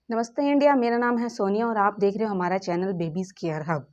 नमस्ते इंडिया। मेरा नाम है सोनिया और आप देख रहे हो हमारा चैनल बेबीज़ केयर हब।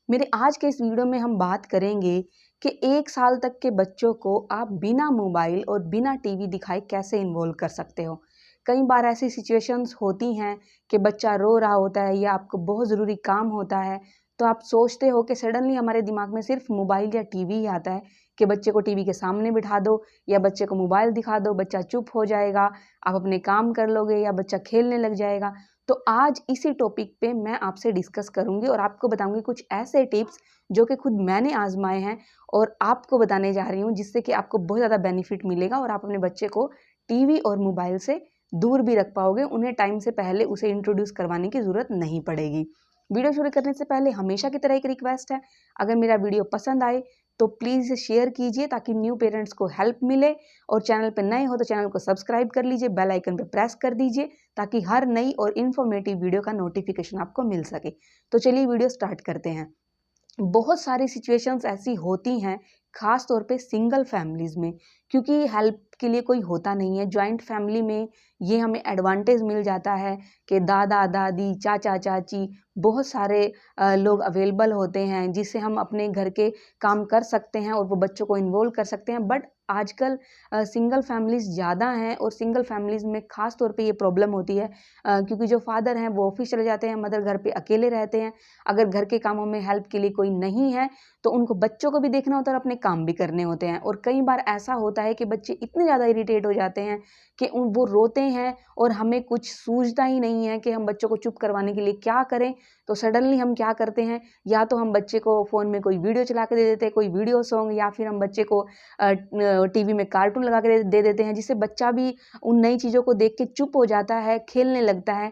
मेरे आज के इस वीडियो में हम बात करेंगे कि 1 साल तक के बच्चों को आप बिना मोबाइल और बिना टीवी दिखाए कैसे इन्वॉल्व कर सकते हो। कई बार ऐसी सिचुएशंस होती हैं कि बच्चा रो रहा होता है या आपको बहुत ज़रूरी काम होता है, तो आप सोचते हो कि सडनली हमारे दिमाग में सिर्फ मोबाइल या टीवी ही आता है कि बच्चे को टीवी के सामने बिठा दो या बच्चे को मोबाइल दिखा दो, बच्चा चुप हो जाएगा, आप अपने काम कर लोगे या बच्चा खेलने लग जाएगा। तो आज इसी टॉपिक पे मैं आपसे डिस्कस करूँगी और आपको बताऊँगी कुछ ऐसे टिप्स जो कि खुद मैंने आज़माए हैं और आपको बताने जा रही हूँ, जिससे कि आपको बहुत ज़्यादा बेनिफिट मिलेगा और आप अपने बच्चे को टीवी और मोबाइल से दूर भी रख पाओगे। उन्हें टाइम से पहले उसे इंट्रोड्यूस करवाने की ज़रूरत नहीं पड़ेगी। वीडियो शुरू करने से पहले हमेशा की तरह एक रिक्वेस्ट है, अगर मेरा वीडियो पसंद आए तो प्लीज़ इसे शेयर कीजिए ताकि न्यू पेरेंट्स को हेल्प मिले, और चैनल पे नए हो तो चैनल को सब्सक्राइब कर लीजिए, बेल आइकन पे प्रेस कर दीजिए ताकि हर नई और इन्फॉर्मेटिव वीडियो का नोटिफिकेशन आपको मिल सके। तो चलिए वीडियो स्टार्ट करते हैं। बहुत सारी सिचुएशंस ऐसी होती हैं, ख़ास तौर पे सिंगल फैमिलीज़ में, क्योंकि हेल्प के लिए कोई होता नहीं है। जॉइंट फैमिली में ये हमें एडवांटेज मिल जाता है कि दादा-दादी, चाचा-चाची बहुत सारे लोग अवेलेबल होते हैं, जिससे हम अपने घर के काम कर सकते हैं और वो बच्चों को इन्वॉल्व कर सकते हैं। बट आजकल सिंगल फैमिलीज़ ज़्यादा हैं और सिंगल फैमिलीज़ में ख़ास तौर पे ये प्रॉब्लम होती है, क्योंकि जो फादर हैं वो ऑफ़िस चले जाते हैं, मदर घर पे अकेले रहते हैं। अगर घर के कामों में हेल्प के लिए कोई नहीं है, तो उनको बच्चों को भी देखना होता है और अपने काम भी करने होते हैं। और कई बार ऐसा होता है कि बच्चे इतने ज़्यादा इरिटेट हो जाते हैं कि वो रोते हैं और हमें कुछ सूझता ही नहीं है कि हम बच्चों को चुप करवाने के लिए क्या करें। तो सडनली हम क्या करते हैं, या तो हम बच्चे को फ़ोन में कोई वीडियो चला के दे देते हैं, कोई वीडियो सॉन्ग, या फिर हम बच्चे को टीवी में कार्टून लगा के दे देते हैं, जिससे बच्चा भी उन नई चीज़ों को देख के चुप हो जाता है, खेलने लगता है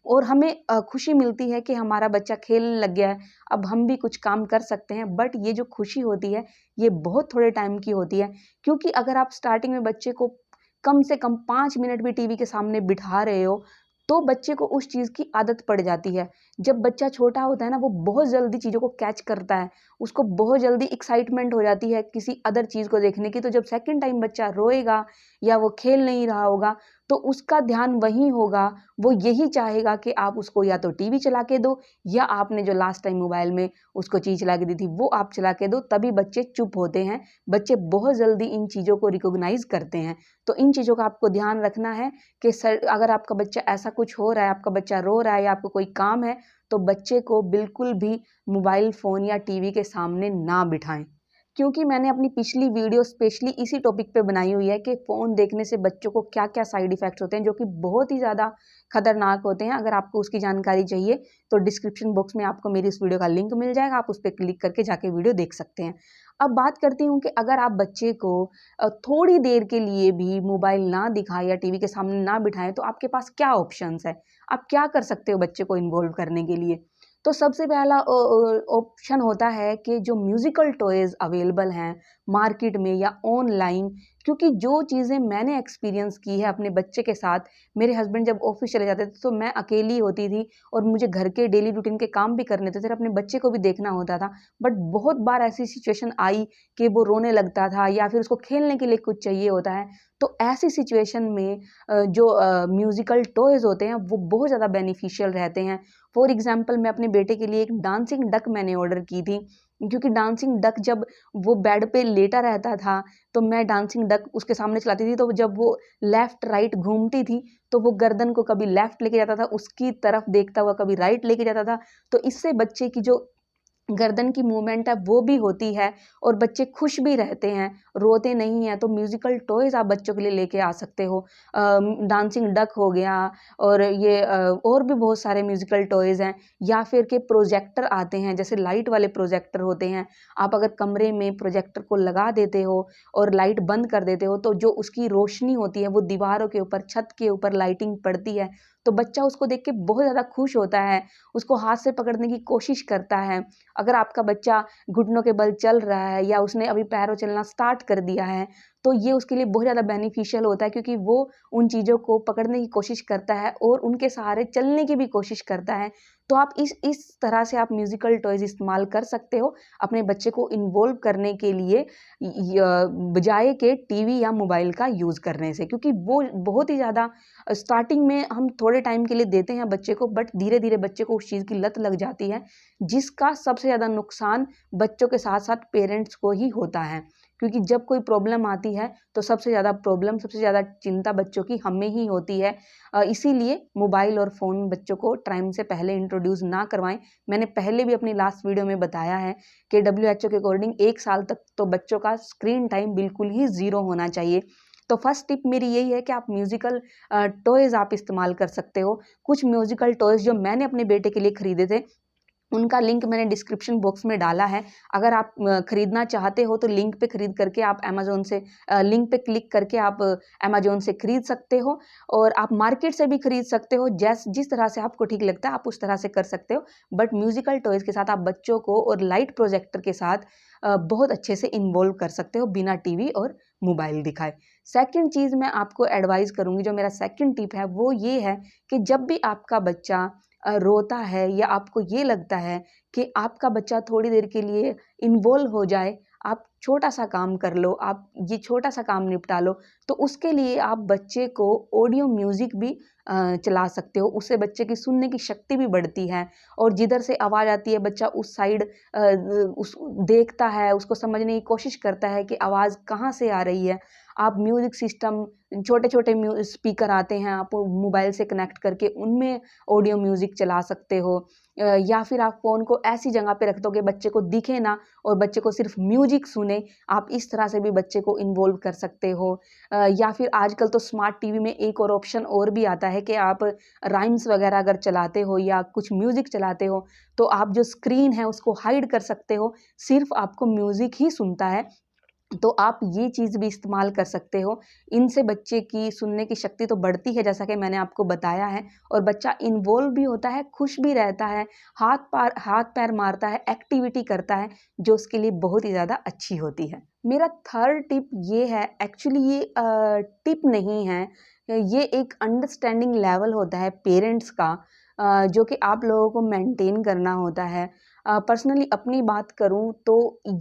और हमें खुशी मिलती है कि हमारा बच्चा खेलने लग गया है, अब हम भी कुछ काम कर सकते हैं। बट ये जो खुशी होती है, ये बहुत थोड़े टाइम की होती है, क्योंकि अगर आप स्टार्टिंग में बच्चे को कम से कम 5 मिनट भी टीवी के सामने बिठा रहे हो, तो बच्चे को उस चीज़ की आदत पड़ जाती है। जब बच्चा छोटा होता है ना, वो बहुत जल्दी चीज़ों को कैच करता है, उसको बहुत जल्दी एक्साइटमेंट हो जाती है किसी अदर चीज़ को देखने की। तो जब सेकंड टाइम बच्चा रोएगा या वो खेल नहीं रहा होगा, तो उसका ध्यान वहीं होगा, वो यही चाहेगा कि आप उसको या तो टीवी चला के दो, या आपने जो लास्ट टाइम मोबाइल में उसको चीज़ चला के दी थी वो आप चला के दो, तभी बच्चे चुप होते हैं। बच्चे बहुत जल्दी इन चीज़ों को रिकॉग्नाइज़ करते हैं। तो इन चीज़ों का आपको ध्यान रखना है कि अगर आपका बच्चा ऐसा कुछ हो रहा है, आपका बच्चा रो रहा है या आपको कोई काम है, तो बच्चे को बिल्कुल भी मोबाइल फ़ोन या टीवी के सामने ना बिठाएँ। क्योंकि मैंने अपनी पिछली वीडियो स्पेशली इसी टॉपिक पे बनाई हुई है कि फ़ोन देखने से बच्चों को क्या-क्या साइड इफ़ेक्ट्स होते हैं, जो कि बहुत ही ज़्यादा खतरनाक होते हैं। अगर आपको उसकी जानकारी चाहिए, तो डिस्क्रिप्शन बॉक्स में आपको मेरी इस वीडियो का लिंक मिल जाएगा, आप उस पे क्लिक करके जाके वीडियो देख सकते हैं। अब बात करती हूँ कि अगर आप बच्चे को थोड़ी देर के लिए भी मोबाइल ना दिखाएँ या टीवी के सामने ना बिठाएँ, तो आपके पास क्या ऑप्शंस हैं? आप क्या कर सकते हो बच्चे को इन्वॉल्व करने के लिए? तो सबसे पहला ऑप्शन होता है कि जो म्यूज़िकल टॉयज़ अवेलेबल हैं मार्केट में या ऑनलाइन, क्योंकि जो चीज़ें मैंने एक्सपीरियंस की है अपने बच्चे के साथ, मेरे हस्बैंड जब ऑफ़िस चले जाते थे तो मैं अकेली होती थी और मुझे घर के डेली रूटीन के काम भी करने थे, फिर अपने बच्चे को भी देखना होता था। बट बहुत बार ऐसी सिचुएशन आई कि वो रोने लगता था या फिर उसको खेलने के लिए कुछ चाहिए होता है। तो ऐसी सिचुएशन में जो म्यूज़िकल टॉयज़ होते हैं वो बहुत ज़्यादा बेनिफिशियल रहते हैं। फॉर एग्ज़ाम्पल मैं अपने बेटे के लिए एक डांसिंग डक मैंने ऑर्डर की थी, क्योंकि डांसिंग डक जब वो बेड पे लेटा रहता था, तो मैं डांसिंग डक उसके सामने चलाती थी, तो जब वो लेफ़्ट राइट घूमती थी, तो वो गर्दन को कभी लेफ़्ट लेके जाता था, उसकी तरफ देखता हुआ कभी राइट लेके जाता था। तो इससे बच्चे की जो गर्दन की मूवमेंट है वो भी होती है और बच्चे खुश भी रहते हैं, रोते नहीं हैं। तो म्यूज़िकल टॉयज़ आप बच्चों के लिए लेके आ सकते हो। डांसिंग डक हो गया, और ये और भी बहुत सारे म्यूज़िकल टॉयज़ हैं, या फिर के प्रोजेक्टर आते हैं, जैसे लाइट वाले प्रोजेक्टर होते हैं। आप अगर कमरे में प्रोजेक्टर को लगा देते हो और लाइट बंद कर देते हो, तो जो उसकी रोशनी होती है वो दीवारों के ऊपर, छत के ऊपर लाइटिंग पड़ती है, तो बच्चा उसको देख के बहुत ज़्यादा खुश होता है, उसको हाथ से पकड़ने की कोशिश करता है। अगर आपका बच्चा घुटनों के बल चल रहा है या उसने अभी पैरों चलना स्टार्ट कर दिया है, तो ये उसके लिए बहुत ज़्यादा बेनिफिशियल होता है, क्योंकि वो उन चीज़ों को पकड़ने की कोशिश करता है और उनके सहारे चलने की भी कोशिश करता है। तो आप इस तरह से आप म्यूज़िकल टॉयज़ इस्तेमाल कर सकते हो अपने बच्चे को इन्वॉल्व करने के लिए, बजाय के टीवी या मोबाइल का यूज़ करने से। क्योंकि वो बहुत ही ज़्यादा स्टार्टिंग में हम थोड़े टाइम के लिए देते हैं बच्चे को, बट धीरे-धीरे बच्चे को उस चीज़ की लत लग जाती है, जिसका सबसे ज़्यादा नुकसान बच्चों के साथ-साथ पेरेंट्स को ही होता है। क्योंकि जब कोई प्रॉब्लम आती है, तो सबसे ज़्यादा चिंता बच्चों की हमें ही होती है। इसीलिए मोबाइल और फ़ोन बच्चों को टाइम से पहले इंट्रोड्यूस ना करवाएँ। मैंने पहले भी अपनी लास्ट वीडियो में बताया है कि WHO के अकॉर्डिंग 1 साल तक तो बच्चों का स्क्रीन टाइम बिल्कुल ही ज़ीरो होना चाहिए। तो फर्स्ट टिप मेरी यही है कि आप म्यूज़िकल टॉयज़ आप इस्तेमाल कर सकते हो। कुछ म्यूज़िकल टॉयज़ जो मैंने अपने बेटे के लिए खरीदे थे, उनका लिंक मैंने डिस्क्रिप्शन बॉक्स में डाला है। अगर आप खरीदना चाहते हो तो लिंक पे खरीद करके आप अमेज़न से लिंक पे क्लिक करके आप अमेज़न से खरीद सकते हो, और आप मार्केट से भी खरीद सकते हो। जिस तरह से आपको ठीक लगता है आप उस तरह से कर सकते हो। बट म्यूज़िकल टॉयज़ के साथ आप बच्चों को और लाइट प्रोजेक्टर के साथ बहुत अच्छे से इन्वॉल्व कर सकते हो बिना टीवी और मोबाइल दिखाए। सेकंड चीज़ मैं आपको एडवाइस करूँगी, जो मेरा सेकंड टिप है वो ये है कि जब भी आपका बच्चा रोता है या आपको ये लगता है कि आपका बच्चा थोड़ी देर के लिए इन्वॉल्व हो जाए, आप छोटा-सा काम कर लो, आप ये छोटा-सा काम निपटा लो, तो उसके लिए आप बच्चे को ऑडियो म्यूज़िक भी चला सकते हो। उससे बच्चे की सुनने की शक्ति भी बढ़ती है, और जिधर से आवाज़ आती है बच्चा उस साइड उस देखता है, उसको समझने की कोशिश करता है कि आवाज़ कहाँ से आ रही है। आप म्यूज़िक सिस्टम, छोटे-छोटे स्पीकर आते हैं, आप मोबाइल से कनेक्ट करके उनमें ऑडियो म्यूज़िक चला सकते हो। या फिर आप फ़ोन को ऐसी जगह पे रख दो कि बच्चे को दिखे ना और बच्चे को सिर्फ़ म्यूज़िक सुने। आप इस तरह से भी बच्चे को इन्वॉल्व कर सकते हो। या फिर आजकल तो स्मार्ट टीवी में एक और ऑप्शन और भी आता है कि आप राइम्स वग़ैरह अगर चलाते हो या कुछ म्यूज़िक चलाते हो, तो आप जो स्क्रीन है उसको हाइड कर सकते हो, सिर्फ़ आपको म्यूज़िक ही सुनता है। तो आप ये चीज़ भी इस्तेमाल कर सकते हो। इनसे बच्चे की सुनने की शक्ति तो बढ़ती है, जैसा कि मैंने आपको बताया है, और बच्चा इन्वॉल्व भी होता है, खुश भी रहता है, हाथ-पैर मारता है, एक्टिविटी करता है, जो उसके लिए बहुत ही ज़्यादा अच्छी होती है। मेरा थर्ड टिप ये है, एक्चुअली ये टिप नहीं है, ये एक अंडरस्टैंडिंग लेवल होता है पेरेंट्स का, जो कि आप लोगों को मेंटेन करना होता है। पर्सनली अपनी बात करूँ तो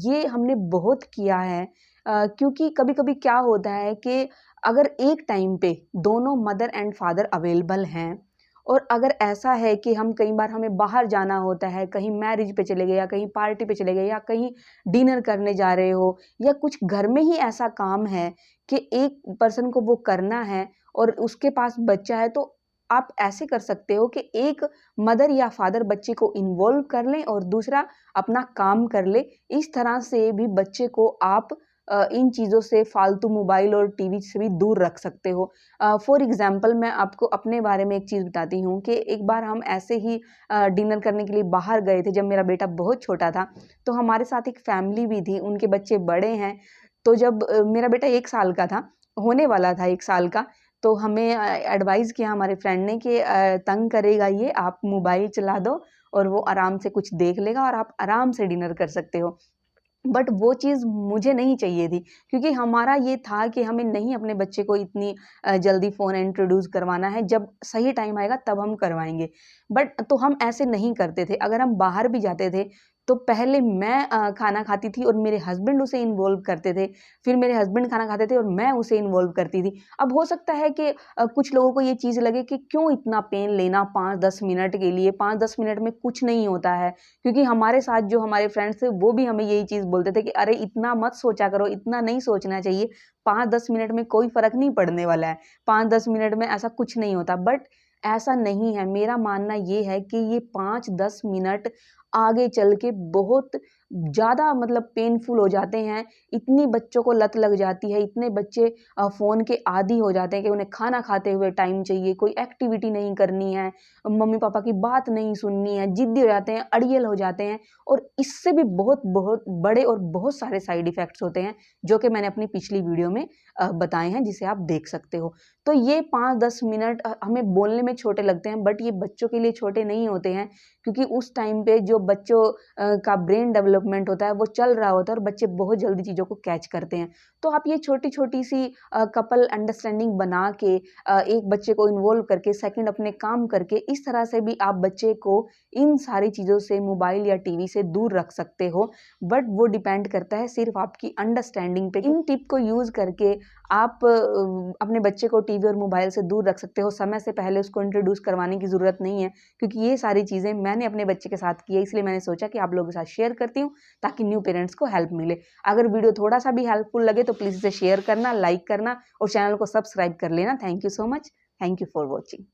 ये हमने बहुत किया है, क्योंकि कभी-कभी क्या होता है कि अगर एक टाइम पे दोनों मदर एंड फादर अवेलेबल हैं, और अगर ऐसा है कि हम कई बार हमें बाहर जाना होता है, कहीं मैरिज पे चले गए या कहीं पार्टी पे चले गए या कहीं डिनर करने जा रहे हो, या कुछ घर में ही ऐसा काम है कि एक पर्सन को वो करना है और उसके पास बच्चा है, तो आप ऐसे कर सकते हो कि एक मदर या फादर बच्चे को इन्वॉल्व कर लें और दूसरा अपना काम कर ले। इस तरह से भी बच्चे को आप इन चीज़ों से, फालतू मोबाइल और टीवी से भी दूर रख सकते हो। फॉर एग्ज़ाम्पल मैं आपको अपने बारे में एक चीज़ बताती हूँ कि एक बार हम ऐसे ही डिनर करने के लिए बाहर गए थे, जब मेरा बेटा बहुत छोटा था। तो हमारे साथ एक फैमिली भी थी, उनके बच्चे बड़े हैं। तो जब मेरा बेटा 1 साल का था, होने वाला था 1 साल का, तो हमें एडवाइस किया हमारे फ्रेंड ने कि तंग करेगा ये, आप मोबाइल चला दो और वो आराम से कुछ देख लेगा और आप आराम से डिनर कर सकते हो। बट वो चीज़ मुझे नहीं चाहिए थी, क्योंकि हमारा ये था कि हमें नहीं अपने बच्चे को इतनी जल्दी फ़ोन इंट्रोड्यूस करवाना है, जब सही टाइम आएगा तब हम करवाएँगे। बट तो हम ऐसे नहीं करते थे, अगर हम बाहर भी जाते थे, तो पहले मैं खाना खाती थी और मेरे हस्बैंड उसे इन्वॉल्व करते थे, फिर मेरे हस्बैंड खाना खाते थे और मैं उसे इन्वॉल्व करती थी। अब हो सकता है कि कुछ लोगों को ये चीज़ लगे कि क्यों इतना पेन लेना 5-10 मिनट के लिए, 5-10 मिनट में कुछ नहीं होता है। क्योंकि हमारे साथ जो हमारे फ्रेंड्स थे वो भी हमें यही चीज़ बोलते थे कि अरे इतना मत सोचा करो, इतना नहीं सोचना चाहिए, 5-10 मिनट में कोई फ़र्क नहीं पड़ने वाला है, 5-10 मिनट में ऐसा कुछ नहीं होता। बट ऐसा नहीं है, मेरा मानना ये है कि ये 5-10 मिनट आगे चल के बहुत ज़्यादा मतलब पेनफुल हो जाते हैं। इतनी बच्चों को लत लग जाती है, इतने बच्चे फ़ोन के आदी हो जाते हैं कि उन्हें खाना खाते हुए टाइम चाहिए, कोई एक्टिविटी नहीं करनी है, मम्मी-पापा की बात नहीं सुननी है, ज़िद्दी हो जाते हैं, अड़ियल हो जाते हैं, और इससे भी बहुत-बहुत बड़े और बहुत सारे साइड इफ़ेक्ट्स होते हैं, जो कि मैंने अपनी पिछली वीडियो में बताए हैं, जिसे आप देख सकते हो। तो ये 5-10 मिनट हमें बोलने में छोटे लगते हैं, बट ये बच्चों के लिए छोटे नहीं होते हैं, क्योंकि उस टाइम पे जो बच्चों का ब्रेन डेवलपमेंट होता है वो चल रहा होता है और बच्चे बहुत जल्दी चीज़ों को कैच करते हैं। तो आप ये छोटी-छोटी सी कपल अंडरस्टैंडिंग बना के एक बच्चे को इन्वॉल्व करके सेकंड अपने काम करके इस तरह से भी आप बच्चे को इन सारी चीज़ों से मोबाइल या टीवी से दूर रख सकते हो। बट वो डिपेंड करता है सिर्फ़ आपकी अंडरस्टैंडिंग पे। इन टिप को यूज़ करके आप अपने बच्चे को टीवी और मोबाइल से दूर रख सकते हो। समय से पहले उसको इंट्रोड्यूस करवाने की ज़रूरत नहीं है, क्योंकि ये सारी चीज़ें मैंने अपने बच्चे के साथ की है, इसलिए मैंने सोचा कि आप लोगों के साथ शेयर करती हूँ ताकि न्यू पेरेंट्स को हेल्प मिले। अगर वीडियो थोड़ा-सा भी हेल्पफुल लगे तो प्लीज़ इसे शेयर करना, लाइक करना और चैनल को सब्सक्राइब कर लेना। Thank you so much. Thank you for watching.